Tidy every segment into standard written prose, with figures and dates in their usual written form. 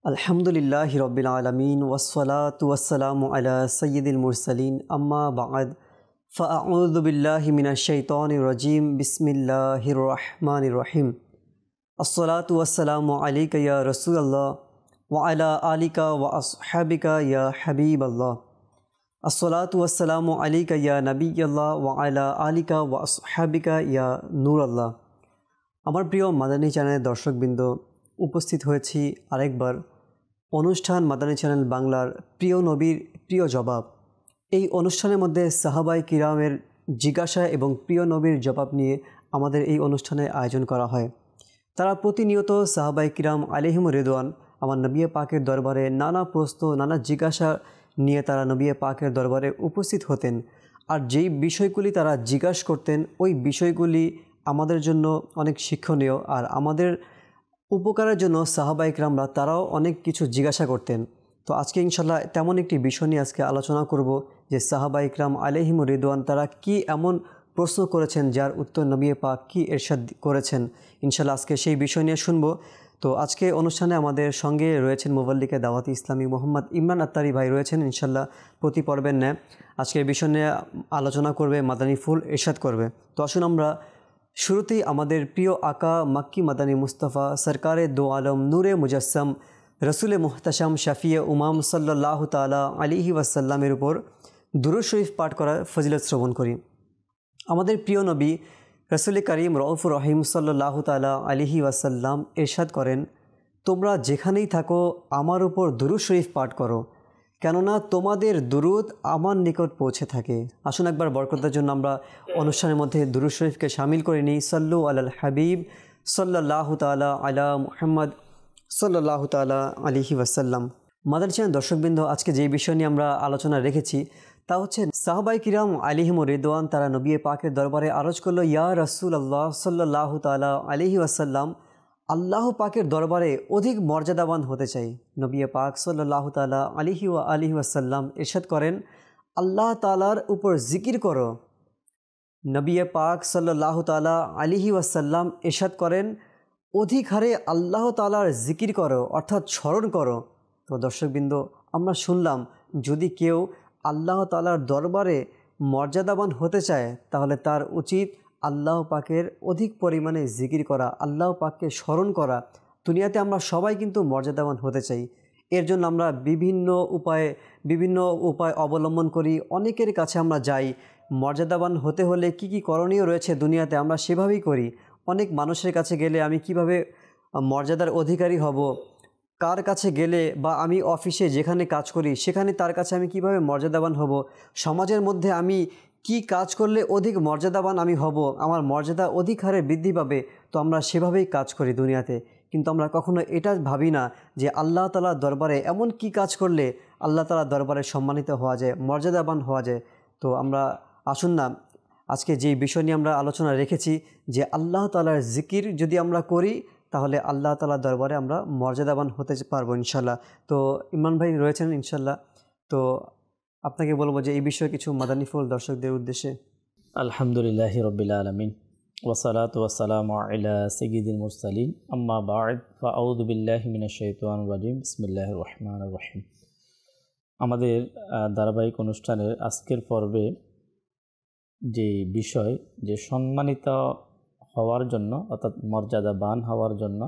আলহামদুলিল্লাহি রব্বিল আলামিন ওয়াসসালাতু ওয়াসসালামু আলা সাইয়্যিদিল মুরসালিন আম্মা বা'দ ফাআউযু বিল্লাহি মিনাশ শাইতানির রাজিম বিসমিল্লাহির রহমানির রহিম আসসালাতু ওয়াসসালামু আলাইকা ইয়া রাসূলুল্লাহ ওয়া আলা আলিকা ওয়া আসহাবিকা ইয়া হাবিবাল্লাহ আসসালাতু ওয়াসসালামু আলাইকা ইয়া নাবিয়াল্লাহ ওয়া আলা আলিকা ওয়া আসহাবিকা ইয়া নূরাল্লাহ। আমার প্রিয় মাদানী চ্যানেলের দর্শকবৃন্দ, উপস্থিত হয়েছি আরেকবার অনুষ্ঠান মাদানী চ্যানেল বাংলার প্রিয় নবীর প্রিয় জবাব। এই অনুষ্ঠানের মধ্যে সাহাবায়ে কিরামের জিজ্ঞাসা এবং প্রিয় নবীর জবাব নিয়ে আমাদের এই অনুষ্ঠানের আয়োজন করা হয়। তারা প্রতিনিয়ত সাহাবায়ে কিরাম আলাইহিমুর রিদওয়ান আমার নবী পাকের দরবারে নানা প্রশ্ন নানা জিজ্ঞাসা নিয়ে তারা নবী পাকের দরবারে উপস্থিত হতেন। আর যেই বিষয়গুলি তারা জিজ্ঞাসা করতেন ওই বিষয়গুলি আমাদের জন্য অনেক শিক্ষণীয়, আর আমাদের উপকারের জন্য সাহাবায়ে কিরামরা তারাও অনেক কিছু জিজ্ঞাসা করতেন। তো আজকে ইনশাল্লাহ তেমন একটি বিষয় নিয়ে আজকে আলোচনা করব যে সাহাবায়ে কিরাম আলাইহিমুর রিদওয়ান তারা কি এমন প্রশ্ন করেছেন যার উত্তর নবী পাক কি ইরশাদ করেছেন। ইনশাল্লাহ আজকে সেই বিষয় নিয়ে শুনব। তো আজকে অনুষ্ঠানে আমাদের সঙ্গে রয়েছেন মুবাল্লিগে দাওয়াতি ইসলামী মোহাম্মদ ইমরান আত্তারি ভাই রয়েছেন। ইনশাল্লাহ প্রতি পর্বের ন্যায় আজকের বিষয় নিয়ে আলোচনা করবে, মাদানী ফুল ইরশাদ করবে। তো আসুন আমরা শুরুতেই আমাদের প্রিয় আকা মাক্কি মাদানী মুস্তাফা সরকারে দো আলম নূরে মুজাসম রসুল মুহতাশাম শাফিয়ে উমাম সাল্লাল্লাহু তাআলা আলাইহি ওয়াসাল্লামের উপর দুরূদ শরীফ পাঠ করার ফজিলত শ্রবণ করি। আমাদের প্রিয় নবী রসুল করিম রউফুর রহিম সাল্লাল্লাহু তাআলা আলাইহি ওয়াসাল্লাম ইরশাদ করেন, তোমরা যেখানেই থাকো আমার উপর দুরূদ শরীফ পাঠ করো, কেননা তোমাদের দুরূদ আমার নিকট পৌঁছে থাকে। আসুন একবার বরকতের জন্য আমরা অনুষ্ঠানের মধ্যে দুরূদ শরীফকে শামিল করে নিই। সাল্লু আলাল হাবিব সাল্লাল্লাহু তাআলা আলা মুহাম্মদ সাল্লাল্লাহু তাআলা আলাইহি ওয়াসাল্লাম। মাদানী চ্যানেল দর্শকবৃন্দ, আজকে যে বিষয় নিয়ে আমরা আলোচনা রেখেছি তা হচ্ছে সাহাবায়ে কিরাম আলাইহিমুর রিদওয়ান তারা নবী পাকের দরবারে আরজ করলো, ইয়া রাসূলুল্লাহ সাল্লাল্লাহু তাআলা আলাইহি ওয়াসাল্লাম, আল্লাহ পাকের দরবারে অধিক মর্যাদাবান হতে চাই। নবী পাক সাল্লাল্লাহু তাআলা আলাইহি ওয়া আলিহি ওয়াসাল্লাম ইরশাদ করেন, আল্লাহ তাআলার উপর জিকির করো। নবী পাক সাল্লাল্লাহু তাআলা আলাইহি ওয়াসাল্লাম ইরশাদ করেন, অধিক হারে আল্লাহ তাআলার জিকির করো, অর্থাৎ স্মরণ করো। তো দর্শকবৃন্দ, আমরা শুনলাম যদি কেউ আল্লাহ তাআলার দরবারে মর্যাদাবান হতে চায় তাহলে তার উচিত আল্লাহ পাকের অধিক পরিমাণে জিকির করা, আল্লাহ পাককে স্মরণ করা। দুনিয়াতে আমরা সবাই কিন্তু মর্যাদাবান হতে চাই। এর জন্য আমরা বিভিন্ন উপায় অবলম্বন করি, অনেকের কাছে আমরা যাই। মর্যাদাবান হতে হলে কি কি করণীয় রয়েছে দুনিয়াতে আমরা সেভাবেই করি। অনেক মানুষের কাছে গেলে আমি কিভাবে মর্যাদার অধিকারী হব, কার কাছে গেলে বা আমি অফিসে যেখানে কাজ করি সেখানে তার কাছে আমি কিভাবে মর্যাদাবান হব, সমাজের মধ্যে আমি কি কাজ করলে অধিক মর্যাদাবান আমি হব, আমার মর্যাদা অধিক হারে বৃদ্ধি পাবে। তো আমরা সেভাবেই কাজ করি দুনিয়াতে, কিন্তু আমরা কখনো এটা ভাবি না যে আল্লাহ তাআলার দরবারে এমন কি কাজ করলে আল্লাহ তাআলার দরবারে সম্মানিত হওয়া যায়, মর্যাদাবান হওয়া যায়। তো আমরা আসুন না আজকে যেই বিষয় নিয়ে আমরা আলোচনা রেখেছি যে আল্লাহ তাআলার জিকির যদি আমরা করি তাহলে আল্লাহ তাআলার দরবারে আমরা মর্যাদাবান হতে পারবো ইনশাল্লাহ। তো ইমরান ভাই রয়েছেন ইনশাল্লাহ, তো আপনাকে বলবো যে এই বিষয়ে কিছু মাদানী ফুল দর্শকদের উদ্দেশ্যে। আলহামদুলিল্লাহি রব্বিল আলামিন ওয়াসসালাতু ওয়াসসালামু আলা সাইয়্যিদিল মুরসালিন আম্মা বা'দ ফাআউযু বিল্লাহি মিনাশ শাইতানির রাজিম বিসমিল্লাহির রহমানির রহিম। আমাদের ধারাবাহিক অনুষ্ঠানের আজকের পর্বে যে বিষয়, যে সম্মানিত হওয়ার জন্য অর্থাৎ মর্যাদাবান হওয়ার জন্য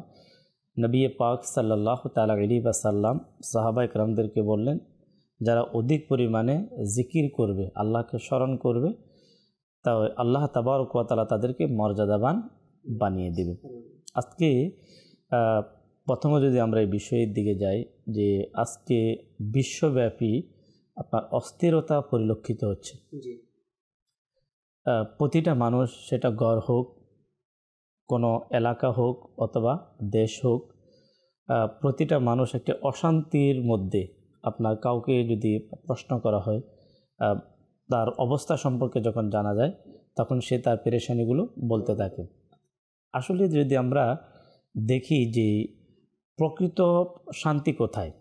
নবী পাক সাল্লাল্লাহু তাআলা আলাইহি ওয়াসাল্লাম সাহাবায়ে কেরামদেরকে বললেন, যারা অধিক পরিমাণে জিকির করবে, আল্লাহকে স্মরণ করবে, তা আল্লাহ তাবারক ওয়া তাআলা তাদেরকে মর্যাদাবান বানিয়ে দেবে। আজকে প্রথমে যদি আমরা এই বিষয়ের দিকে যাই, যে আজকে বিশ্বব্যাপী আপনার অস্থিরতা পরিলক্ষিত হচ্ছে। প্রতিটা মানুষ, সেটা ঘর হোক, কোনো এলাকা হোক অথবা দেশ হোক, প্রতিটা মানুষ একটা অশান্তির মধ্যে। আপনার কাউকে যদি প্রশ্ন করা হয়, তার অবস্থা সম্পর্কে যখন জানা যায় তখন সে তার পেরেশানিগুলো বলতে থাকে। আসলে যদি আমরা দেখি যে প্রকৃত শান্তি কোথায়,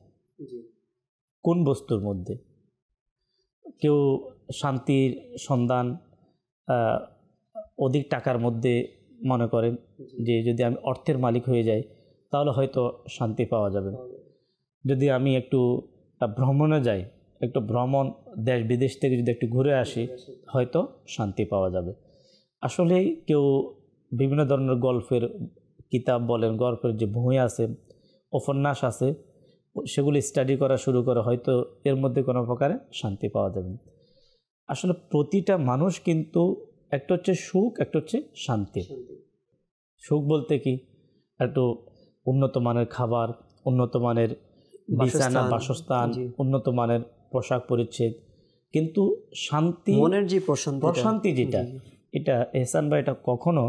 কোন বস্তুর মধ্যে, কেউ শান্তির সন্ধান অধিক টাকার মধ্যে মনে করেন যে যদি আমি অর্থের মালিক হয়ে যাই তাহলে হয়তো শান্তি পাওয়া যাবে। যদি আমি একটু ভ্রমণে যাই, একটু ভ্রমণ দেশ বিদেশ থেকে যদি একটু ঘুরে আসি, হয়তো শান্তি পাওয়া যাবে। আসলে কেউ বিভিন্ন ধরনের গল্পের কিতাব বলেন, গল্পের যে বই আছে, উপন্যাস আছে, সেগুলি স্টাডি করা শুরু করে, হয়তো এর মধ্যে কোনো প্রকারে শান্তি পাওয়া যাবে না। আসলে প্রতিটা মানুষ কিন্তু একটা হচ্ছে সুখ, একটা হচ্ছে শান্তি। সুখ বলতে কি, একটু উন্নত মানের খাবার, উন্নত মানের বিছানা, বাসস্থান, উন্নত মানের পোশাক পরিচ্ছদ। কিন্তু শান্তি, মনের যে প্রশান্তি যেটা, এটা এহসান ভাই, এটা কখনো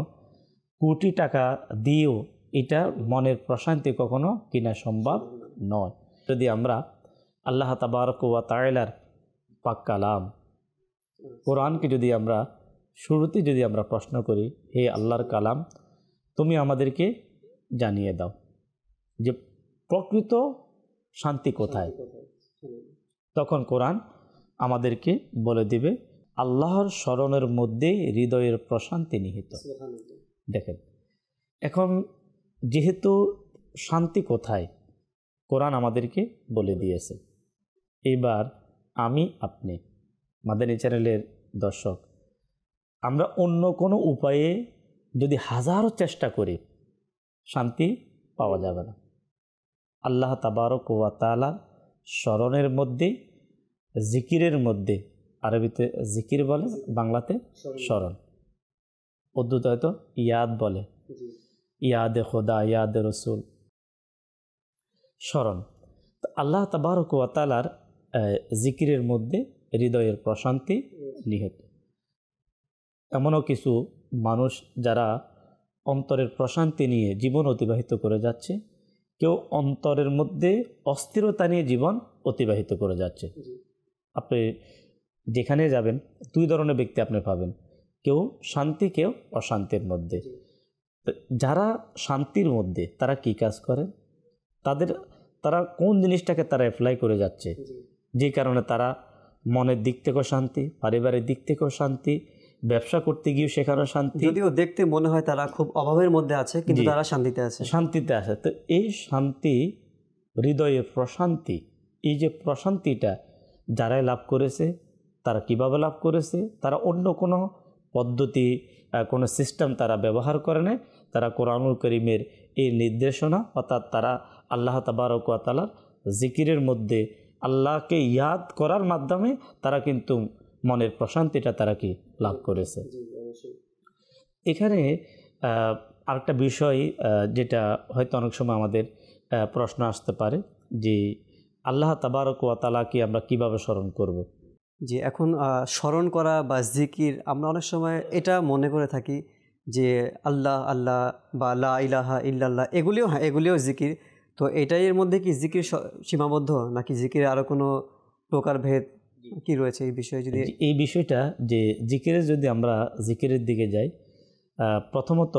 কোটি টাকা দিয়েও এটা মনের প্রশান্তি কখনো কিনা সম্ভব নয়। যদি আমরা আল্লাহ তাবারক ওয়া তাআলার পাক কালাম কোরআনকে যদি আমরা শুরুতে যদি আমরা প্রশ্ন করি, হে আল্লাহর কালাম, তুমি আমাদেরকে জানিয়ে দাও যে প্রকৃত শান্তি কোথায়, তখন কোরআন আমাদেরকে বলে দিবে আল্লাহর স্মরণের মধ্যে হৃদয়ের প্রশান্তি নিহিত। দেখেন, এখন যেহেতু শান্তি কোথায় কোরআন আমাদেরকে বলে দিয়েছে, এবার আমি আপনি মাদানী চ্যানেলের দর্শক, আমরা অন্য কোনো উপায়ে যদি হাজারো চেষ্টা করি, শান্তি পাওয়া যাবে না। আল্লাহ তাবারক ওয়া তাআলার স্মরণের মধ্যে, জিকিরের মধ্যে, আরবিতে জিকির বলে, বাংলাতে স্মরণ, উর্দুতে হয়তো ইয়াদ বলে, ইয়াদে খোদা, ইয়াদে রসুল, স্মরণ। তো আল্লাহ তাবারক ওয়া তাআলার জিকিরের মধ্যে হৃদয়ের প্রশান্তি নিহিত। এমনও কিছু মানুষ যারা অন্তরের প্রশান্তি নিয়ে জীবন অতিবাহিত করে যাচ্ছে, কেউ অন্তরের মধ্যে অস্থিরতা নিয়ে জীবন অতিবাহিত করে যাচ্ছে। আপনি যেখানে যাবেন দুই ধরনের ব্যক্তি আপনি পাবেন, কেউ শান্তি, কেউ অশান্তির মধ্যে। যারা শান্তির মধ্যে তারা কি কাজ করেন, তারা কোন জিনিসটাকে তারা অ্যাপ্লাই করে যাচ্ছে, যে কারণে তারা মনের দিক থেকেও শান্তি, পারিবারিক দিক থেকেও শান্তি, ব্যবসা করতে গিয়েও সেখানে শান্তি। যদিও দেখতে মনে হয় তারা খুব অভাবের মধ্যে আছে, কিন্তু তারা শান্তিতে আছে। তো এই শান্তি, হৃদয়ের প্রশান্তি, এই যে প্রশান্তিটা যারাই লাভ করেছে, তারা কিভাবে লাভ করেছে, তারা অন্য কোনো পদ্ধতি, কোনো সিস্টেম তারা ব্যবহার করে না। তারা কোরআনুল কারীমের এই নির্দেশনা, অর্থাৎ তারা আল্লাহ তাবারক ওয়া তাআলার জিকিরের মধ্যে আল্লাহকে ইয়াদ করার মাধ্যমে তারা কিন্তু মনের প্রশান্তিটা তারা কি লাভ করেছে। এখানে আরেকটা বিষয় যেটা হয়তো অনেক সময় আমাদের প্রশ্ন আসতে পারে, যে আল্লাহ তাবারক ওয়া তাআলাকে আমরা কিভাবে স্মরণ করব। যে এখন স্মরণ করা বা জিকির, আমরা অনেক সময় এটা মনে করে থাকি যে আল্লাহ আল্লাহ বা লা ইলাহা ইল্লাল্লাহ, এগুলিও জিকির। তো এটাই এর মধ্যে কি জিকির সীমাবদ্ধ, নাকি জিকিরের আরও কোনো প্রকারভেদ কি রয়েছে এই বিষয়ে? যদি এই বিষয়টা, যে জিকিরের, যদি আমরা জিকিরের দিকে যাই, প্রথমত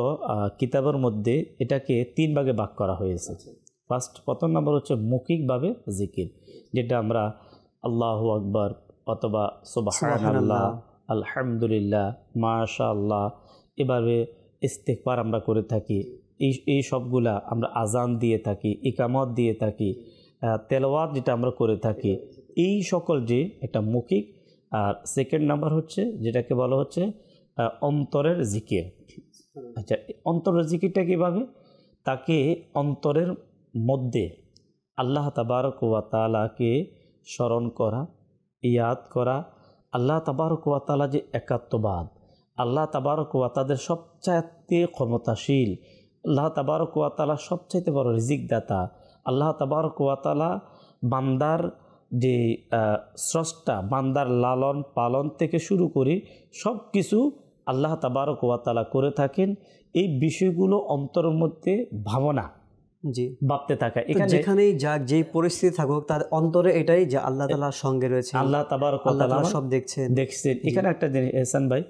কিতাবের মধ্যে এটাকে 3 ভাগে ভাগ করা হয়েছে। প্রথম নম্বর হচ্ছে মৌখিকভাবে জিকির, যেটা আমরা আল্লাহু আকবার অথবা সুবহানাল্লাহ, আলহামদুলিল্লাহ, মাশাআল্লাহ, এভাবে ইস্তিগফার আমরা করে থাকি। এই সবগুলা আমরা আজান দিয়ে থাকি, ইকামত দিয়ে থাকি, তেলাওয়াত যেটা আমরা করে থাকি, এই সকল যে একটা মৌখিক। আর সেকেন্ড নাম্বার হচ্ছে যেটাকে বলা হচ্ছে অন্তরের জিকির। আচ্ছা, অন্তরের জিকিরটা কীভাবে? তাকে অন্তরের মধ্যে আল্লাহ তাবারক ওয়া তাআলাকে স্মরণ করা, ইয়াদ করা, আল্লাহ তাবারক ওয়া তাআলা যে একাত্মবাদ, আল্লাহ তাবারক ওয়া তাআলা সবচাইতে ক্ষমতাশীল, আল্লাহ তাবারক ওয়া তাআলা সবচাইতে বড় রিজিকদাতা, আল্লাহ তাবারক ওয়া তাআলা বান্দার যে স্রষ্টা, বান্দার লালন পালন থেকে শুরু করে সব কিছু আল্লাহ তাবারক ওয়া তাআলা করে থাকেন। এই বিষয়গুলো অন্তরের মধ্যে ভাবনা, ভাবতে থাকা, যেখানেই যাক, যেই পরিস্থিতি থাকুক, তার অন্তরে এটাই যে আল্লাহ তাআলার সঙ্গে রয়েছে, আল্লাহ তাবারক ওয়া তাআলা সব দেখছেন। এখানে একটা জিনিস এহসান ভাই,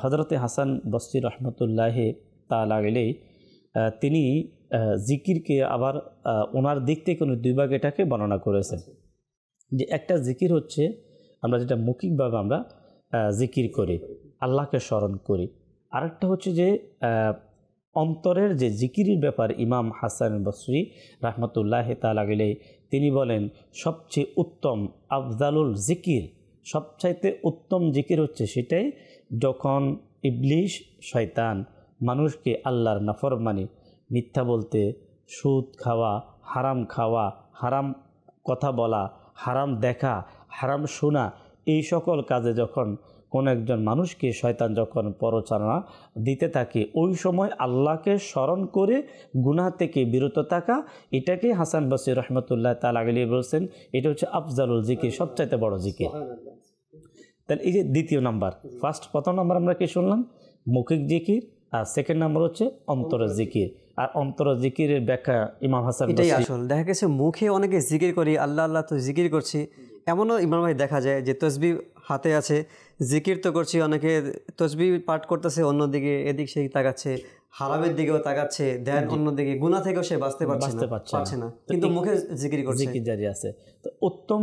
হযরতে হাসান বসরি রহমতুল্লাহ তাআলা আলাইহি, তিনি জিকিরকে আবার ওনার দিক থেকে উনি 2 ভাগে এটাকে বর্ণনা করেছেন। যে একটা জিকির হচ্ছে আমরা যেটা মৌখিকভাবে আমরা জিকির করি, আল্লাহকে স্মরণ করি। আরেকটা হচ্ছে যে অন্তরের যে জিকিরের ব্যাপার, ইমাম হাসান বসরি রহমতুল্লাহ তাআলা আলাইহি তিনি বলেন সবচেয়ে উত্তম আফজালুল জিকির, সবচাইতে উত্তম জিকির হচ্ছে সেটাই যখন ইবলিশ শয়তান মানুষকে আল্লাহর নাফরমানি, মিথ্যা বলতে, সুদ খাওয়া, হারাম কথা বলা, হারাম দেখা, হারাম শোনা, এই সকল কাজে যখন কোন একজন মানুষকে শয়তান যখন প্ররোচনা দিতে থাকে, ওই সময় আল্লাহকে স্মরণ করে গুনাহ থেকে বিরত থাকা, এটাকে হাসান বসরি রহমতুল্লাহ তাআলা আলাইহি বলছেন এটা হচ্ছে আফজালুল জিকির, সবচাইতে বড় জিকির। তাহলে এই যে দ্বিতীয় নাম্বার, প্রথম নাম্বার আমরা কি শুনলাম? মৌখিক জিকির, আর সেকেন্ড নাম্বার হচ্ছে অন্তরের জিকির। আর অন্তরের জিকিরের ব্যাখ্যা ইমাম হাসান এটাই আসল। দেখা গেছে মুখে অনেকে জিকির করি, আল্লাহ আল্লাহ তো জিকির করছি, এমনও ইমাম ভাই দেখা যায় যে তসবিহ হাতে আছে, জিকির তো করছি, অনেকে তসবিহ পাঠ করতেছে, অন্যদিকে এদিক সেই তাকাচ্ছে, হারামের দিকেও তাকাচ্ছে, ধ্যান অন্যদিকে, গুনাহ থেকেও সে বাঁচতে পারছে না, কিন্তু মুখে জিকির করছে, জিকির জারি আছে। তো উত্তম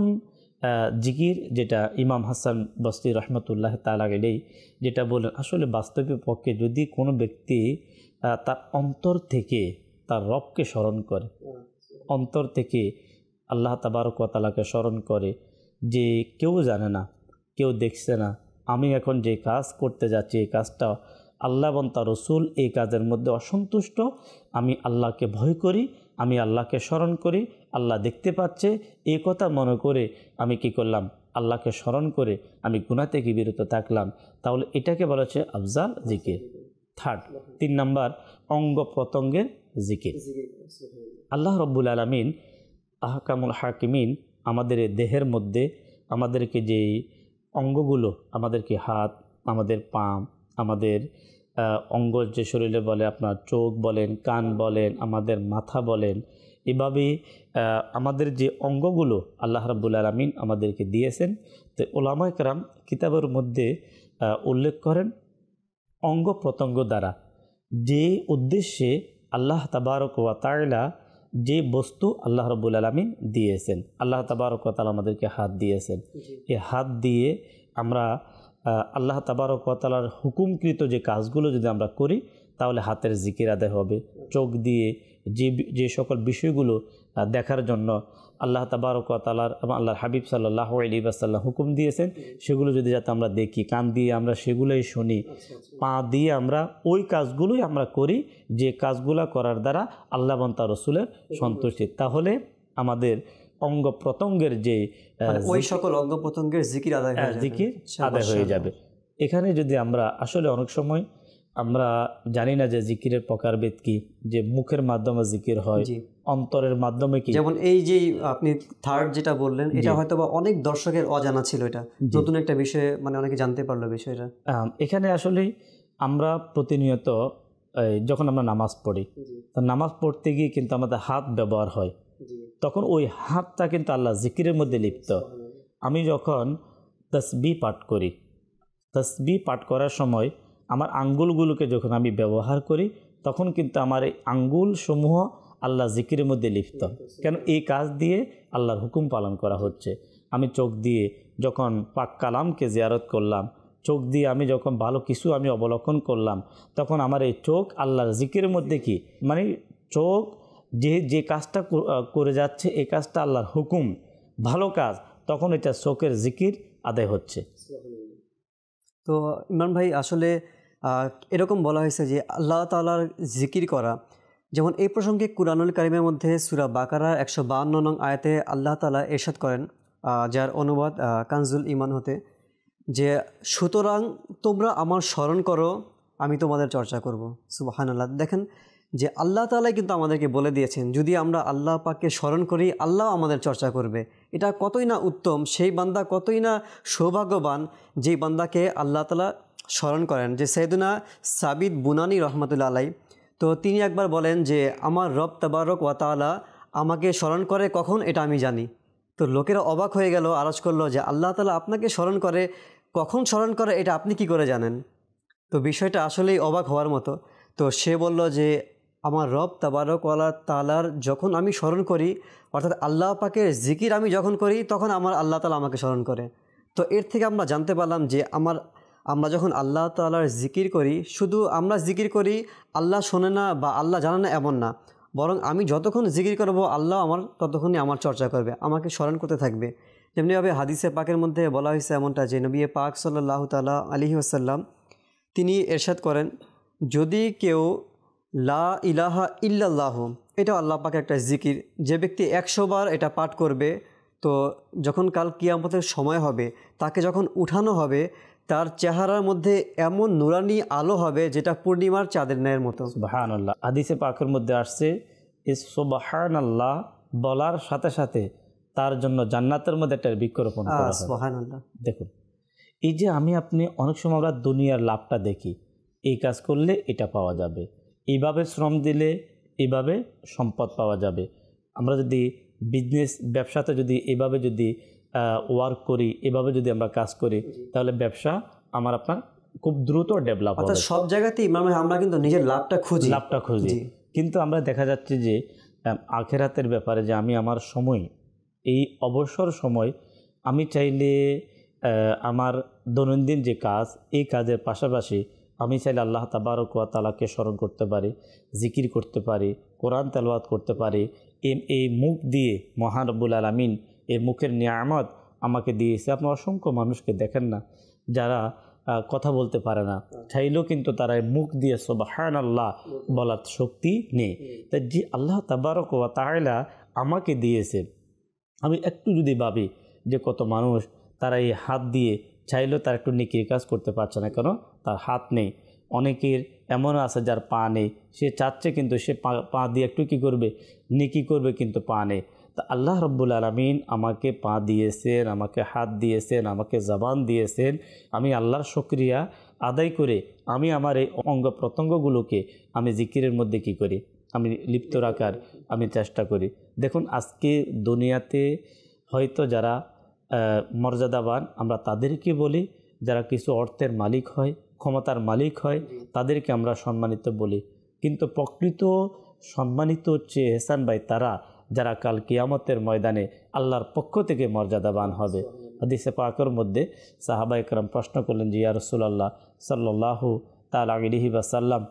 জিকির যেটা ইমাম হাসান বসরি রহমতুল্লাহ তাআলা আলাইহি যেটা বলেন, আসলে বাস্তবিক পক্ষে যদি কোনো ব্যক্তি তার অন্তর থেকে তার রবকে স্মরণ করে, অন্তর থেকে আল্লাহ তাবারক ওয়া তাআলাকে স্মরণ করে যে কেউ জানে না, কেউ দেখছে না, আমি এখন যে কাজ করতে যাচ্ছি এই কাজটা আল্লাহ এবং তার রসুল এই কাজের মধ্যে অসন্তুষ্ট, আমি আল্লাহকে ভয় করি, আমি আল্লাহকে স্মরণ করি, আল্লাহ দেখতে পাচ্ছে, এই কথা মনে করে আমি কি করলাম? আল্লাহকে স্মরণ করে আমি গুনাহ থেকে বিরত থাকলাম, তাহলে এটাকে বলা হচ্ছে আফজাল জিকির। তিন নাম্বার অঙ্গ প্রত্যঙ্গের জিকির। আল্লাহ রব্বুল আলামিন আহকামুল হাকিমিন আমাদের দেহের মধ্যে আমাদেরকে যে অঙ্গগুলো, আমাদেরকে হাত, আমাদের পা, আমাদের অঙ্গ যে শরীরে বলে, আপনার চোখ বলেন, কান বলেন, আমাদের মাথা বলেন, এভাবে আমাদের যে অঙ্গগুলো আল্লাহ রাব্বুল আলামিন আমাদেরকে দিয়েছেন। তো উলামায়ে কেরাম কিতাবের মধ্যে উল্লেখ করেন অঙ্গ প্রত্যঙ্গ দ্বারা যে উদ্দেশ্যে আল্লাহ তাবারক ওয়া তাআলা যে বস্তু আল্লাহ রাব্বুল আলামিন দিয়েছেন, আল্লাহ তাবারক ওয়া তাআলা আমাদেরকে হাত দিয়েছেন, এই হাত দিয়ে আমরা আল্লাহ তাবারক ওয়া তাআলার হুকুমকৃত যে কাজগুলো যদি আমরা করি তাহলে হাতের জিকির আদায় হবে। চোখ দিয়ে যে সকল বিষয়গুলো দেখার জন্য আল্লাহ তাবারক ওয়া তাআলার এবং আল্লাহর হাবিব সাল্লাল্লাহু আলাইহি ওয়াসাল্লাম হুকুম দিয়েছেন, সেগুলো যদি যাতে আমরা দেখি, কান দিয়ে আমরা সেগুলোই শুনি, পা দিয়ে আমরা ওই কাজগুলোই আমরা করি যে কাজগুলো করার দ্বারা আল্লাহ এবং তার রসুলের সন্তুষ্টি, তাহলে আমাদের অঙ্গ প্রত্যঙ্গের যে ওই সকল অঙ্গ প্রত্যঙ্গের জিকির আদায় হয়ে যাবে। এখানে যদি আমরা আসলে অনেক সময় আমরা জানি না যে জিকিরের প্রকারভেদ কি, যে মুখের মাধ্যমে জিকির হয়, অন্তরের মাধ্যমে কি, যেমন এই যে আপনি থার্ড যেটা বললেন, এটা হয়তো বা অনেক দর্শকের অজানা ছিল, এটা নতুন একটা বিষয়, মানে অনেকে জানতে পারলো বিষয়টা। এখানে আসলে আমরা প্রতিনিয়ত যখন আমরা নামাজ পড়ি, তো নামাজ পড়তে গিয়ে কিন্তু আমাদের হাত ব্যবহার হয়, তখন ওই হাতটা কিন্তু আল্লাহ জিকিরের মধ্যে লিপ্ত। আমি যখন তাসবিহ পাঠ করি, তাসবিহ পাঠ করার সময় আমার আঙ্গুলগুলোকে যখন আমি ব্যবহার করি, তখন কিন্তু আমার এই আঙ্গুল সমূহ আল্লাহ জিকিরের মধ্যে লিপ্ত। কেন? এই কাজ দিয়ে আল্লাহর হুকুম পালন করা হচ্ছে। আমি চোখ দিয়ে যখন পাক কালামকে জিয়ারত করলাম, চোখ দিয়ে আমি যখন ভালো কিছু আমি অবলোকন করলাম, তখন আমার এই চোখ আল্লাহর জিকিরের মধ্যে কি, মানে চোখ যে কাজটা করে যাচ্ছে এই কাজটা আল্লাহর হুকুম, ভালো কাজ, তখন এটা চোখের জিকির আদায় হচ্ছে। তো ইমরান ভাই, আসলে এরকম বলা হয়েছে যে আল্লাহ তাআলার জিকির করা, যেমন এই প্রসঙ্গে কুরআনুল কারীমের মধ্যে সূরা বাকারার 152 নং আয়াতে আল্লাহ তাআলা ইরশাদ করেন, যার অনুবাদ কানজুল ঈমান হতে, যে সুতরাং তোমরা আমার স্মরণ করো, আমি তোমাদের চর্চা করব। সুবহানাল্লাহ। দেখেন যে আল্লাহ তাআলাই কিন্তু আমাদেরকে বলে দিয়েছেন, যদি আমরা আল্লাহ পাককে স্মরণ করি, আল্লাহ আমাদের চর্চা করবে। এটা কতই না উত্তম, সেই বান্দা কতই না সৌভাগ্যবান যেই বান্দাকে আল্লাহ তাআলা স্মরণ করেন। যে সাইয়েদুনা সাবিত বুনানি রহমতুল্লাহ আলাই, তো তিনি একবার বলেন যে আমার রব তাবারক ওয়া তাআলা আমাকে স্মরণ করে কখন, এটা আমি জানি। তো লোকেরা অবাক হয়ে গেল, আরজ করলো যে আল্লাহ তাআলা আপনাকে স্মরণ করে, কখন স্মরণ করে এটা আপনি কি করে জানেন? তো বিষয়টা আসলেই অবাক হওয়ার মতো। তো সে বলল যে আমার রব তাবারক ওয়া তাআলার যখন আমি স্মরণ করি, অর্থাৎ আল্লাহ পাকের জিকির আমি যখন করি, তখন আমার আল্লাহ তাআলা আমাকে স্মরণ করে। তো এর থেকে আমরা জানতে পারলাম যে আমরা যখন আল্লাহ তাআলার জিকির করি, শুধু আমরা জিকির করি, আল্লাহ শোনে না বা আল্লাহ জানে না এমন না। বরং আমি যতক্ষণ জিকির করব আল্লাহ আমার ততক্ষণই আমার চর্চা করবে, আমাকে স্মরণ করতে থাকবে। যেমনিভাবে হাদিসে পাকের মধ্যে বলা হয়েছে এমনটা যে নবী পাক সাল্লাল্লাহু তাআলা আলাইহি ওয়াসাল্লাম তিনি ইরশাদ করেন, যদি কেউ লা ইলাহা ইল্লাল্লাহ, এটা আল্লাহ পাকের একটা জিকির, যে ব্যক্তি 100 বার এটা পাঠ করবে, তো যখন কাল কিয়ামতের সময় হবে তাকে যখন উঠানো হবে তার চেহারার মধ্যে এমন নুরানি আলো হবে যেটা পূর্ণিমার চাঁদের ন্যায়ের মতো। সুবহানাল্লাহ। হাদিসে পাকের মধ্যে আসছে এই সুবহানাল্লাহ বলার সাথে সাথে তার জন্য জান্নাতের মধ্যে একটা বৃক্ষরোপণ করা হয়। সুবহানাল্লাহ। দেখুন, এই যে আমি আপনি অনেক সময় আমরা দুনিয়ার লাভটা দেখি, এই কাজ করলে এটা পাওয়া যাবে, এইভাবে শ্রম দিলে এইভাবে সম্পদ পাওয়া যাবে। আমরা যদি বিজনেস ব্যবসাতে যদি এভাবে যদি ওয়ার্ক করি, এভাবে যদি আমরা কাজ করি, তাহলে ব্যবসা আমার আপনার খুব দ্রুত ডেভেলপ হবে। সব জায়গাতেই আমরা কিন্তু নিজের লাভটা খুঁজি। কিন্তু আমরা দেখা যাচ্ছে যে আখিরাতের ব্যাপারে যে আমি আমার সময়, এই অবসর সময় আমি চাইলে আমার দৈনন্দিন যে কাজ, এই কাজের পাশাপাশি আমি চাইলে আল্লাহ তাবারক ওয়া তাআলাকে স্মরণ করতে পারি, জিকির করতে পারি, কোরআন তেলাওয়াত করতে পারি। এই মুখ দিয়ে মহান রব্বুল আলামিন এই মুখের নিয়ামত আমাকে দিয়েছে। আপনি অসংখ্য মানুষকে দেখেন না যারা কথা বলতে পারে না, চাইলেও কিন্তু তারা মুখ দিয়ে সুবহানাল্লাহ বলার শক্তি নেই। তাই যে আল্লাহ তাবারক ওয়া তাআলা আমাকে দিয়েছে, আমি একটু যদি ভাবি যে কত মানুষ তারা এই হাত দিয়ে চাইলেও তার একটু নেকির কাজ করতে পারছে না, কেন তার হাত নেই। অনেকের এমন আছে যার পা নেই, সে চাচ্ছে কিন্তু সে পা দিয়ে একটু কী করবে, নেকি করবে, কিন্তু পা নেই। তা আল্লাহ রব্বুল আলামিন আমাকে পা দিয়েছেন, আমাকে হাত দিয়েছেন, আমাকে জবান দিয়েছেন। আমি আল্লাহর শুকরিয়া আদায় করে আমি আমার এই অঙ্গ প্রত্যঙ্গগুলোকে আমি জিকিরের মধ্যে কি করি, আমি লিপ্ত রাখার আমি চেষ্টা করি। দেখুন, আজকে দুনিয়াতে হয়তো যারা মর্যাদাবান আমরা তাদেরকে বলি, যারা কিছু অর্থের মালিক হয়, ক্ষমতার মালিক হয়, তাদেরকে আমরা সম্মানিত বলি। কিন্তু প্রকৃত সম্মানিত হচ্ছে এহসান ভাই তারা যারা কাল কিয়ামতের ময়দানে আল্লাহর পক্ষ থেকে মর্যাদাবান হবে। হাদিসে পাকের মধ্যে সাহাবা একরাম প্রশ্ন করলেন যে ইয়া রাসূলুল্লাহ সাল্লাল্লাহু তাআলা আলাইহি ওয়াসাল্লাম,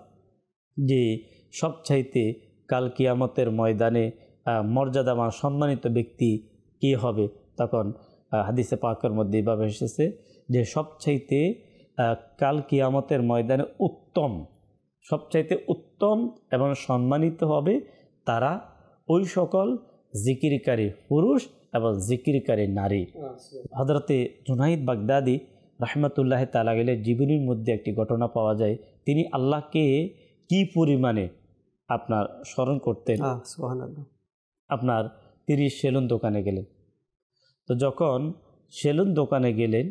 যে সবচাইতে কাল কিয়ামতের ময়দানে মর্যাদাবান সম্মানিত ব্যক্তি কে হবে? তখন হাদিসে পাকের মধ্যে এভাবে এসেছে যে সবচাইতে কাল কিয়ামতের ময়দানে সবচাইতে উত্তম এবং সম্মানিত হবে তারা ওই সকল জিকিরকারী পুরুষ এবং জিকিরকারী নারী। হযরতে জুনাইদ বাগদাদি রাহমাতুল্লাহ তাআলা আলাইহির জীবনীর মধ্যে একটি ঘটনা পাওয়া যায়। তিনি আল্লাহকে কি পরিমাণে আপনার স্মরণ করতেন। আপনার 30 সেলুন দোকানে গেলেন, তো যখন সেলুন দোকানে গেলেন,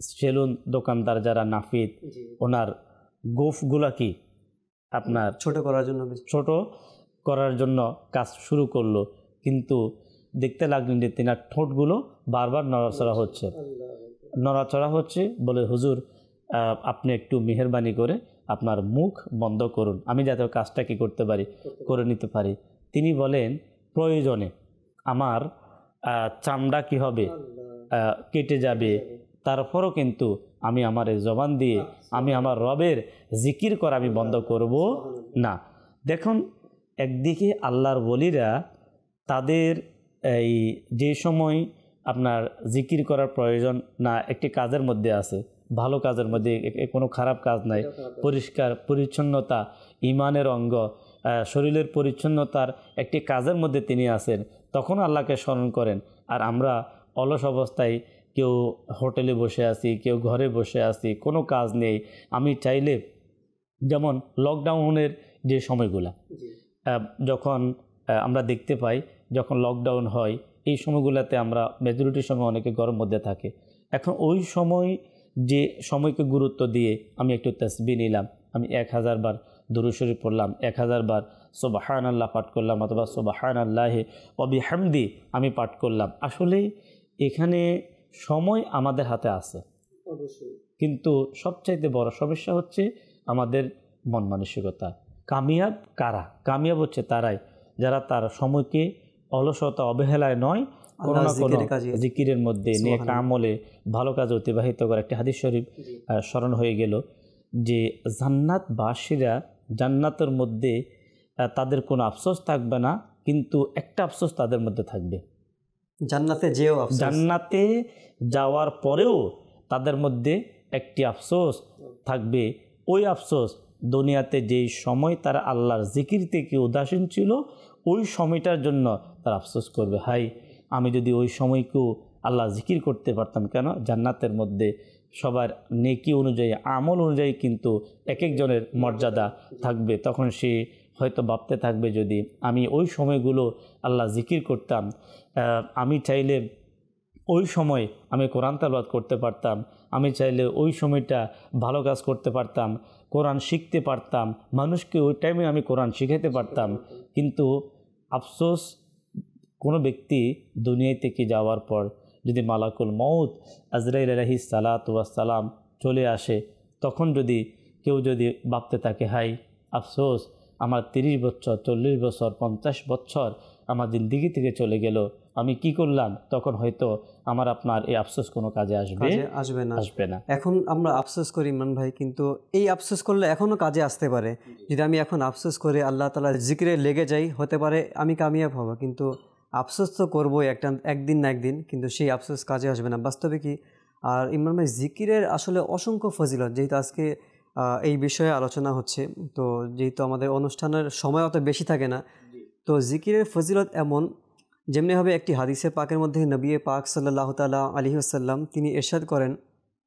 সেলুন দোকানদার যারা নাফিদ, ওনার গোফগুলা কি আপনার ছোট করার জন্য কাজ শুরু করলো, কিন্তু দেখতে লাগলেন যে তিনার ঠোঁটগুলো বারবার নড়াচড়া হচ্ছে। বলে, হুজুর আপনি একটু মেহেরবানি করে আপনার মুখ বন্ধ করুন, আমি যাতে কাজটা কি করতে পারি, করে নিতে পারি। তিনি বলেন, প্রয়োজনে আমার চামড়া কি হবে, কেটে যাবে, তারপরও কিন্তু আমি আমার এই জবান দিয়ে আমি আমার রবের জিকির করা আমি বন্ধ করব না। দেখুন, একদিকে আল্লাহর ওলিরা তাদের এই যে সময় আপনার জিকির করার প্রয়োজন না, একটি কাজের মধ্যে আছে, ভালো কাজের মধ্যে, কোনো খারাপ কাজ নাই, পরিষ্কার পরিচ্ছন্নতা ইমানের অঙ্গ, শরীরের পরিচ্ছন্নতার একটি কাজের মধ্যে তিনি আছেন, তখন আল্লাহকে স্মরণ করেন। আর আমরা অলস অবস্থায় কেউ হোটেলে বসে আছি, কেউ ঘরে বসে আছি, কোনো কাজ নেই। আমি চাইলে, যেমন লকডাউনের যে সময়গুলা, যখন আমরা দেখতে পাই যখন লকডাউন হয়, এই সময়গুলোতে আমরা মেজরিটির সময় অনেকে ঘরের মধ্যে থাকে। এখন ওই সময় যে সময়কে গুরুত্ব দিয়ে আমি একটু তাসবিহ নিলাম, আমি 1000 বার দুরূদ শরীফ পড়লাম, 1000 বার সুবহানাল্লাহ পাঠ করলাম, অথবা সুবহানাল্লাহি ওয়া বিহামদি আমি পাঠ করলাম। আসলে এখানে সময় আমাদের হাতে আছে, কিন্তু সবচাইতে বড় সমস্যা হচ্ছে আমাদের মন মানসিকতা। কামিয়াব কারা? কামিয়াব হচ্ছে তারাই যারা তার সময়কে অলসতা অবহেলায় নয়, কোনো না কোনো জিকিরের মধ্যে নেক আমলে ভালো কাজে অতিবাহিত করে। একটি হাদিস শরীফ স্মরণ হয়ে গেল যে জান্নাতবাসীরা জান্নাতের মধ্যে তাদের কোনো আফসোস থাকবে না, কিন্তু একটা আফসোস তাদের মধ্যে থাকবে, জান্নাতে যেও আফসোস। জান্নাতে যাওয়ার পরেও তাদের মধ্যে একটি আফসোস থাকবে। ওই আফসোস দুনিয়াতে যেই সময় তারা আল্লাহর জিকির থেকে উদাসীন ছিল, ওই সময়টার জন্য তারা আফসোস করবে, হাই আমি যদি ওই সময়কেও আল্লাহ জিকির করতে পারতাম। কেন? জান্নাতের মধ্যে সবার নেকি অনুযায়ী, আমল অনুযায়ী কিন্তু এক একজনের মর্যাদা থাকবে। তখন সে হয়তো ভাবতে থাকবে, যদি আমি ওই সময়গুলো আল্লাহ জিকির করতাম, আমি চাইলে ওই সময় আমি কোরআন তেলাওয়াত করতে পারতাম, আমি চাইলে ওই সময়টা ভালো কাজ করতে পারতাম, কোরআন শিখতে পারতাম, মানুষকে ওই টাইমে আমি কোরআন শিখাতে পারতাম। কিন্তু আফসোস, কোনো ব্যক্তি দুনিয়া থেকে যাওয়ার পর যদি মালাকুল মউত আজরাইল আলাইহিস সালাতু ওয়াস সালাম চলে আসে, তখন যদি কেউ যদি ভাবতে থাকে, হাই আফসোস আমার 30 বছর 40 বছর 50 বছর আমার জিন্দিগি থেকে চলে গেল, আমি কি করলাম? তখন হয়তো আমার আপনার এই আফসোস কোনো কাজে আসবে না। এখন আমরা আফসোস করি ইমরান ভাই, কিন্তু এই আফসোস করলে এখনও কাজে আসতে পারে। যদি আমি এখন আফসোস করে আল্লাহ তাআলার জিকিরে লেগে যাই, হতে পারে আমি কামিয়াব হব, কিন্তু আফসোস তো করবোই একদিন না একদিন, কিন্তু সেই আফসোস কাজে আসবে না। বাস্তবে কি? আর ইমরান ভাই, জিকিরের আসলে অসংখ্য ফজিলত, যেহেতু আজকে এই বিষয়ে আলোচনা হচ্ছে, তো যেহেতু আমাদের অনুষ্ঠানের সময় অত বেশি থাকে না, তো জিকিরের ফজিলত এমন, যেমনিভাবে একটি হাদিসে পাকের মধ্যে নবী পাক সাল্লাল্লাহু তাআলা আলাইহি ওয়াসাল্লাম তিনি ইরশাদ করেন,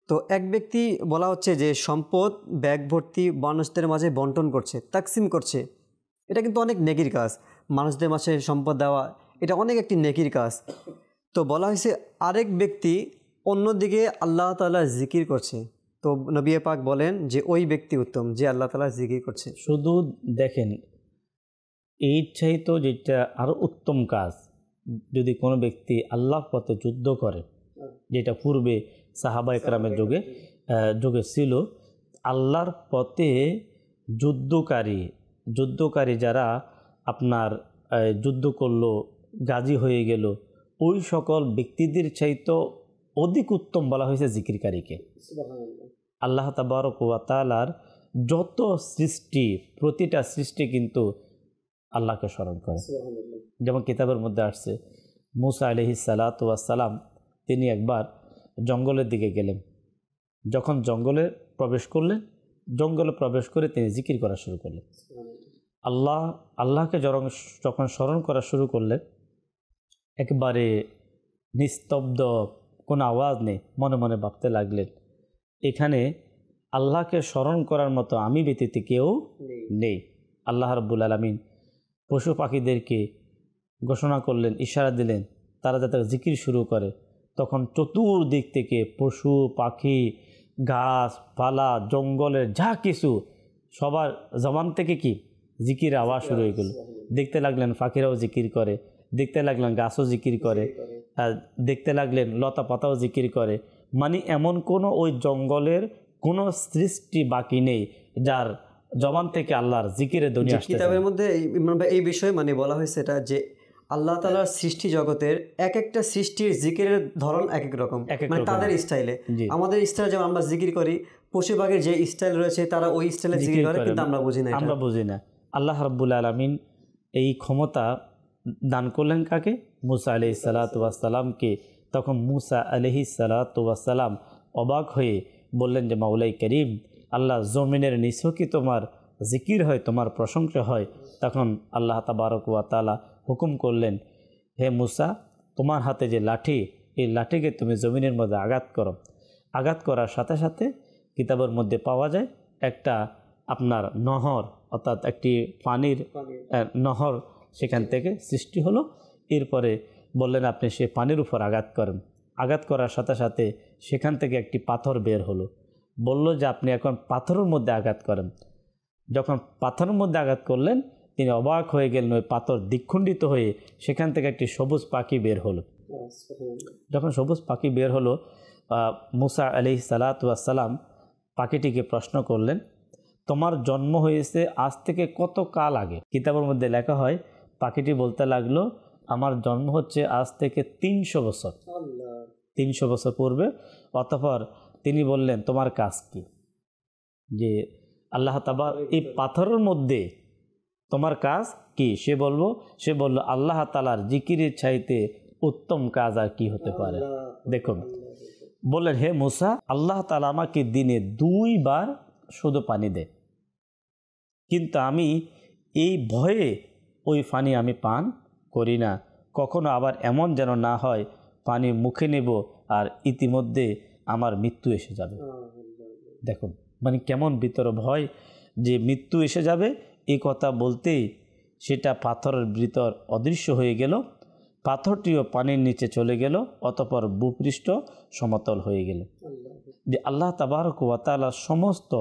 তো এক ব্যক্তি বলা হচ্ছে যে সম্পদ ব্যাগ ভর্তি মানুষদের মাঝে বন্টন করছে, তাকসিম করছে। এটা কিন্তু অনেক নেকির কাজ, মানুষদের মাঝে সম্পদ দেওয়া, এটা অনেক একটি নেকির কাজ। তো বলা হয়েছে আরেক ব্যক্তি অন্যদিকে আল্লাহ তাআলা জিকির করছে, তো নবী পাক বলেন যে ওই ব্যক্তি উত্তম যে আল্লাহ তাআলা জিকির করছে। শুধু দেখেন, এই চাইতো যেটা আরও উত্তম কাজ, যদি কোনো ব্যক্তি আল্লাহর পথে যুদ্ধ করে, যেটা পূর্বে সাহাবা একরামের যুগে ছিল, আল্লাহর পথে যুদ্ধকারী যারা আপনার যুদ্ধ করলো, গাজী হয়ে গেল, ওই সকল ব্যক্তিদের চাইতো অধিক উত্তম বলা হয়েছে জিকিরকারীকে। আল্লাহ তাবারক ওয়া তাআলার যত সৃষ্টি, প্রতিটা সৃষ্টি কিন্তু আল্লাহকে স্মরণ করে। যেমন কিতাবের মধ্যে আসছে, মুসা আলাইহিস সালাতু ওয়াস সালাম তিনি একবার জঙ্গলের দিকে গেলেন। যখন জঙ্গলে প্রবেশ করলেন, জঙ্গলে প্রবেশ করে তিনি জিকির করা শুরু করলেন। আল্লাহকে যখন স্মরণ করা শুরু করলেন, একবারে নিস্তব্ধ, কোনো আওয়াজ নেই, মনে মনে ভাবতে লাগলেন, এখানে আল্লাহকে স্মরণ করার মতো আমি ব্যতীত কেউ নেই। আল্লাহ রাব্বুল আলামিন পশু পাখিদেরকে ঘোষণা করলেন, ইশারা দিলেন, তারা যাতে জিকির শুরু করে। তখন চতুর্দিক থেকে পশু পাখি, গাছপালা, জঙ্গলের যা কিছু, সবার জবান থেকে কি জিকির আওয়াজ শুরু হয়ে গেল। দেখতে লাগলেন পাখিরাও জিকির করে, দেখতে লাগলেন গাছও জিকির করে, দেখতে লাগলেন লতা পাতাও জিকির করে। মানে এমন কোনো ওই জঙ্গলের কোনো সৃষ্টি বাকি নেই যার জবান থেকে আল্লাহর জিকিরের দুনিয়া আসছে। কিতাবের মধ্যে এই বিষয়ে মানে বলা হয়েছে এটা, যে আল্লাহ তাআলার সৃষ্টি জগতের এক একটা সৃষ্টির জিকিরের ধরন এক এক রকম, মানে তাদের স্টাইলে। আমাদের স্টাইল যেমন আমরা জিকির করি, পশু পাখির যে স্টাইল রয়েছে তারা ওই স্টাইলে জিকির করে, কিন্তু আমরা বুঝি না। আল্লাহ রাব্বুল আলামিন এই ক্ষমতা দান করলেন কাকে? মুসা আলাইহিস সালাতু ওয়াস সালামকে। তখন মুসা আলাইহিস সালাতু ওয়াস সালাম অবাক হয়ে বললেন যে, মাওলাই করিম, আল্লাহ জমিনের নিচেও কি তোমার জিকির হয়, তোমার প্রশংসা হয়? তখন আল্লাহ তাবারক ওয়া তাআলা হুকুম করলেন, হে মুসা, তোমার হাতে যে লাঠি, এই লাঠিকে তুমি জমিনের মধ্যে আঘাত করো। আঘাত করার সাথে সাথে কিতাবের মধ্যে পাওয়া যায় একটা আপনার নহর, অর্থাৎ একটি পানির নহর সেখান থেকে সৃষ্টি হলো। এরপরে বললেন আপনি সে পানির উপর আঘাত করেন। আঘাত করার সাথে সাথে সেখান থেকে একটি পাথর বের হলো। বলল যে আপনি এখন পাথরের মধ্যে আঘাত করেন। যখন পাথরের মধ্যে আঘাত করলেন, তিনি অবাক হয়ে গেলেন, ওই পাথর দ্বিখণ্ডিত হয়ে সেখান থেকে একটি সবুজ পাখি বের হলো। যখন সবুজ পাখি বের হলো, মুসা আলাইহিস সালাতু ওয়াস সালাম পাখিটিকে প্রশ্ন করলেন, তোমার জন্ম হয়েছে আজ থেকে কত কাল আগে? কিতাবের মধ্যে লেখা হয়, পাখিটি বলতে লাগলো, আমার জন্ম হচ্ছে আজ থেকে 300 বছর, 300 বছর পূর্বে। অতঃপর তিনি বললেন, তোমার কাজ কি? যে আল্লাহ তাআলা এই পাথরের মধ্যে তোমার কাজ কি? সে বলল আল্লাহ তাআলার জিকিরের চাইতে উত্তম কাজ আর কি হতে পারে। দেখুন, বললেন হে মুসা, আল্লাহ তাআলা আমাকে দিনে 2 বার শুধু পানি দেয়, কিন্তু আমি এই ভয়ে ওই পানি আমি পান করি না। কখনো আবার এমন যেন না হয় পানি মুখে নেব আর ইতিমধ্যে আমার মৃত্যু এসে যাবে। দেখুন মানে কেমন ভিতর ভয় যে মৃত্যু এসে যাবে, এই কথা বলতেই সেটা পাথরের ভিতর অদৃশ্য হয়ে গেল, পাথরটিও পানির নিচে চলে গেল, অতঃপর ভূপৃষ্ঠ সমতল হয়ে গেল। যে আল্লাহ তাবারক ওয়া তাআলার সমস্ত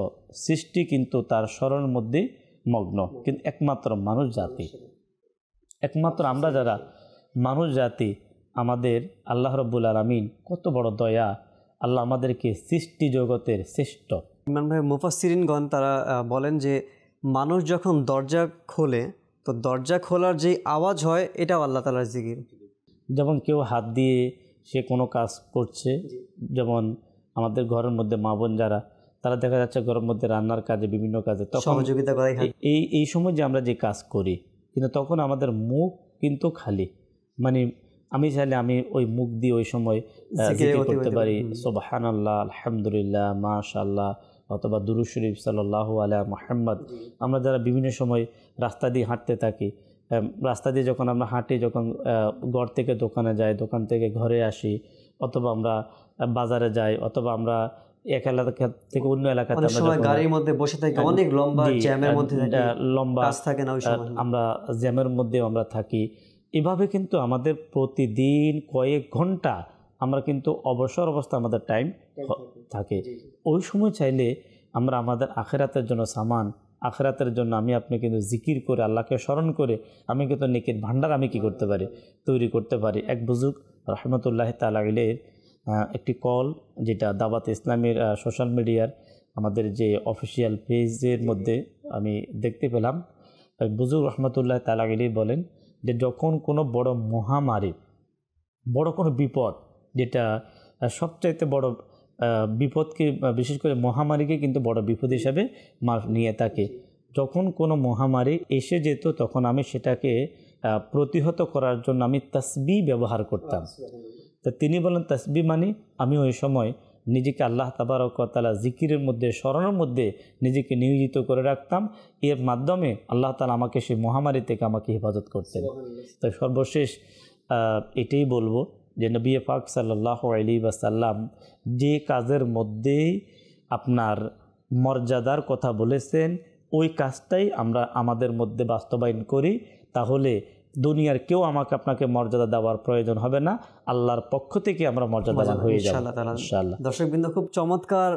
সৃষ্টি কিন্তু তার স্মরণের মধ্যে মগ্ন, কিন্তু একমাত্র মানুষ জাতি, একমাত্র আমরা যারা মানুষ জাতি, আমাদের আল্লাহ রাব্বুল আলামিন কত বড় দয়া, আল্লাহ আমাদেরকে সৃষ্টি জগতের শ্রেষ্ঠ। ইমরান ভাই, মুফাসসিরিনগণ তারা বলেন যে মানুষ যখন দরজা খোলে তো দরজা খোলার যে আওয়াজ হয় এটাও আল্লাহ তাআলার জিকির। যেমন কেউ হাত দিয়ে সে কোনো কাজ করছে, যেমন আমাদের ঘরের মধ্যে মা বোন যারা, তারা দেখা যাচ্ছে ঘরের মধ্যে রান্নার কাজে বিভিন্ন কাজে তখন সহযোগিতা করে। এই সময় যে আমরা যে কাজ করি, কিন্তু তখন আমাদের মুখ কিন্তু খালি, মানে আমি চাইলে আমি ওই মুখ দিয়ে ওই সময় জিকির করতে পারি, সুবহানাল্লাহ, আলহামদুলিল্লাহ, মাশাআল্লাহ, অথবা দুরূদ শরীফ সাল্লাল্লাহু আলা মুহাম্মদ। আমরা যারা বিভিন্ন সময় রাস্তা দিয়ে হাঁটতে থাকি, রাস্তা দিয়ে যখন আমরা হাঁটি, যখন ঘর থেকে দোকানে যাই, দোকান থেকে ঘরে আসি, অথবা আমরা বাজারে যাই, অথবা আমরা এক এলাকা থেকে অন্য এলাকাতে আমরা গাড়ির মধ্যে বসে থাকি, অনেক লম্বা জ্যামের মধ্যে লম্বা কাজ থাকে না, ওই সময় আমরা জ্যামের মধ্যেও আমরা থাকি। এভাবে কিন্তু আমাদের প্রতিদিন কয়েক ঘন্টা আমরা কিন্তু অবসর অবস্থা আমাদের টাইম থাকে। ওই সময় চাইলে আমরা আমাদের আখিরাতের জন্য সামান, আখিরাতের জন্য আমি আপনি কিন্তু জিকির করে আল্লাহকে স্মরণ করে আমি কিন্তু নেকির ভান্ডার আমি কি করতে পারি, তৈরি করতে পারি। এক বুজুর্গ রহমতুল্লাহ তাআলা আলাইহির একটি কল, যেটা দাওয়াত ইসলামের সোশ্যাল মিডিয়ার আমাদের যে অফিসিয়াল পেজের মধ্যে আমি দেখতে পেলাম। বুজুর্গ রহমতুল্লাহ তাআলা আলাইহি বলেন যে যখন কোনো বড় মহামারী, বড় কোনো বিপদ, যেটা সবচাইতে বড় বিপদকে, বিশেষ করে মহামারীকে কিন্তু বড় বিপদ হিসাবে নিয়ে থাকে, যখন কোনো মহামারী এসে যেত তখন আমি সেটাকে প্রতিহত করার জন্য আমি তাসবিহ ব্যবহার করতাম। তো তিনি বলেন তাসবিহ মানে আমি ওই সময় নিজেকে আল্লাহ তাবারক ওয়া তাআলা জিকিরের মধ্যে, স্মরণের মধ্যে নিজেকে নিয়োজিত করে রাখতাম। এর মাধ্যমে আল্লাহ তাআলা আমাকে সেই মহামারী থেকে আমাকে হেফাজত করতেন। তো সর্বশেষ এটাই বলবো যে নবী পাক সাল্লাল্লাহু আলাইহি ওয়াসাল্লাম যে কাজের মধ্যেই আপনার মর্যাদার কথা বলেছেন, ওই কাজটাই আমরা আমাদের মধ্যে বাস্তবায়ন করি, তাহলে দুনিয়ার কেউ আমাকে আপনাকে মর্যাদা দেওয়ার প্রয়োজন হবে না, আল্লাহর পক্ষ থেকে আমরা মর্যাদাবান হয়ে যাব ইনশাআল্লাহ। দর্শকবৃন্দ, খুব চমৎকার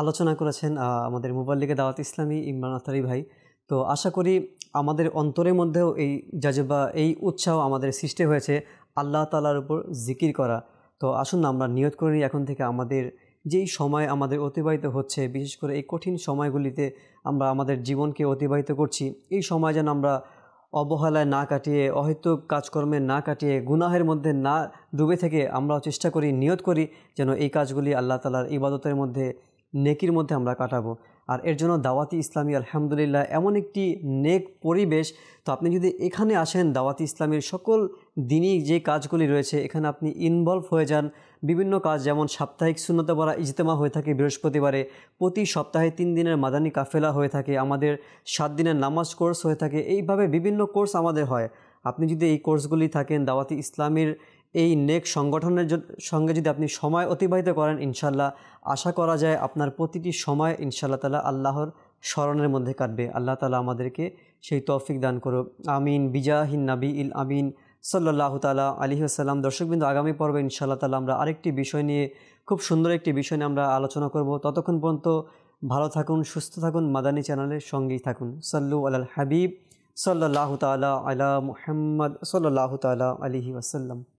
আলোচনা করেছেন আমাদের মুবাল্লিগে দাওয়াত ইসলামী ইমরান আতারি ভাই। তো আশা করি আমাদের অন্তরের মধ্যেও এই জাজবা, এই উৎসাহ আমাদের সৃষ্টি হয়েছে আল্লাহ তাআলার উপর জিকির করা। তো আসুন না আমরা নিয়ত করি এখন থেকে আমাদের যেই সময় আমাদের অতিবাহিত হচ্ছে, বিশেষ করে এই কঠিন সময়গুলিতে আমরা আমাদের জীবনকে অতিবাহিত করছি, এই সময় যেন আমরা অবহেলায় না কাটিয়ে, অহেতুক কাজকর্মে না কাটিয়ে, গুনাহের মধ্যে না ডুবে থেকে আমরা চেষ্টা করি, নিয়ত করি যেন এই কাজগুলি আল্লাহ তাআলার ইবাদতের মধ্যে, নেকির মধ্যে আমরা কাটাবো। আর এর জন্য দাওয়াতি ইসলামী আলহামদুলিল্লাহ এমন একটি নেক পরিবেশ। তো আপনি যদি এখানে আসেন, দাওয়াতি ইসলামীর সকল দিনই যে কাজগুলি রয়েছে এখানে আপনি ইনভলভ হয়ে যান। বিভিন্ন কাজ, যেমন সাপ্তাহিক সুন্নতে পড়া ইজতেমা হয়ে থাকে বৃহস্পতিবারে, প্রতি সপ্তাহে 3 দিনের মাদানী কাফেলা হয়ে থাকে, আমাদের 7 দিনের নামাজ কোর্স হয়ে থাকে, এইভাবে বিভিন্ন কোর্স আমাদের হয়। আপনি যদি এই কোর্সগুলি থাকেন, দাওয়াতি ইসলামীর এই নেক সংগঠনের সঙ্গে যদি আপনি সময় অতিবাহিত করেন, ইনশাল্লাহ আশা করা যায় আপনার প্রতিটি সময় ইনশাআল্লাহ তাআলা আল্লাহর স্মরণের মধ্যে কাটবে। আল্লাহ তাআলা আমাদেরকে সেই তৌফিক দান করুক, আমিন। বিজাহিন নবী ইল আমিন সাল্লাল্লাহু তাআলা আলাইহি ওয়াসাল্লাম। দর্শকবৃন্দ, আগামী পর্বে ইনশাআল্লাহ তাআলা আমরা আরেকটি বিষয় নিয়ে, খুব সুন্দর একটি বিষয় নিয়ে আমরা আলোচনা করব। ততক্ষণ পর্যন্ত ভালো থাকুন, সুস্থ থাকুন, মাদানী চ্যানেলের সঙ্গেই থাকুন। সাল্লু আলাল হাবিব সাল্লাল্লাহু তাআলা আলা মুহাম্মদ সাল্লাল্লাহু তাআলা আলাইহি ওয়াসাল্লাম।